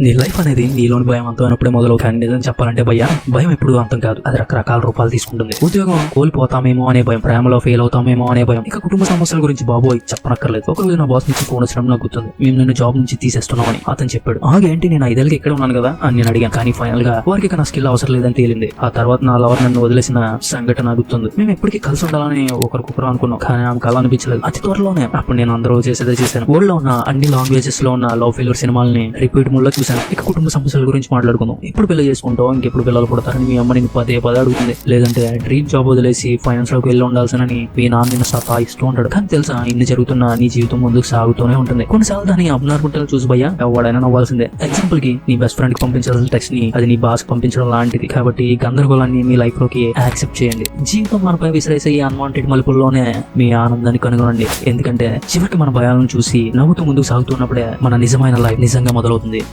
నీ లైఫ్ అనేది నీలోని భయం అంతమైనప్పుడే మొదలు. కానీ నిజం చెప్పాలంటే భయం ఎప్పుడు అంతం కాదు. అది రకరకాల రూపాలు తీసుకుంటుంది. ఉద్యోగం కోల్పోతామేమో అనే భయం, ప్రేమలో ఫెయిల్ అవుతామేమో అనే భయం, ఇక కుటుంబ సమస్యల గురించి బాబోయ్ చెప్పనక్కర్లేదు. ఒక రోజు నా బాస్ నుంచి ఫోన్ వచ్చడం నాకు గుర్తుంది. మేము నిన్ను జాబ్ నుంచి తీసేస్తున్నామని అతను చెప్పాడు. ఏంటి నేను 5 ఏళ్ళకి ఇక్కడ ఉన్నాను కదా అని నేను అడిగాను. కానీ ఫైనల్ గా వారికి ఇక నా స్కిల్ అవసరం లేదని తేలింది. ఆ తర్వాత నా లవర్ నన్ను వదిలేసిన సంఘటన గుర్తుంది. మేము ఎప్పటికీ కలిసి ఉండాలని ఒకరికొకరు అనుకున్నాం. కానీ ఆమె కళ అనిపించలేదు. అతి త్వరలోనే అప్పుడు నేను అందరూ చేసేదే చేశాను. వరల్డ్ లో ఉన్న అన్ని లాంగ్వేజెస్ లో ఉన్న లవ్ ఫెయిల్యూర్ సినిమాలని రిపీట్ మూడ్ లో చూశాను. ఇక కుటుంబ సమస్యల గురించి మాట్లాడుకుందాం. ఎప్పుడు పెళ్లి చేసుకుంటావు, ఇంకెప్పుడు పిల్లలు పుడతారని మీ అమ్మ నిన్ను పదే అడుగుతుంది. లేదంటే డ్రీమ్ జాబ్ వదిలేసి ఫైనాన్స్ లోకి వెళ్ళి ఉండాల్సినని మీ నాన్న నిన్ను సతాయిస్తూ ఉంటాడు. కానీ తెలుసా, ఇన్ని జరుగుతున్నా నీ జీవితం ముందుకు సాగుతూనే ఉంటుంది. కొన్నిసార్లు దాని అబ్నార్మల్ చూసి ఎవడైనా నవ్వాల్సిందే. ఎగ్జాంపుల్ కి నీ బెస్ట్ ఫ్రెండ్ కి పంపించాల్సిన టెక్స్ట్ ని అది నీ బాస్ పంపించడం లాంటిది. కాబట్టి ఈ గందరగోళాన్ని మీ లైఫ్ లోకి యాక్సెప్ట్ చేయండి. జీవితం మనపై విసిరేసే ఈ అన్వాంటెడ్ మలుపుల్లోనే మీ ఆనందాన్ని కనుగొనండి. ఎందుకంటే చివరికి మన భయాలను చూసి నవ్వుతూ ముందుకు సాగుతున్నప్పుడే మన నిజమైన లైఫ్ నిజంగా మొదలవుతుంది.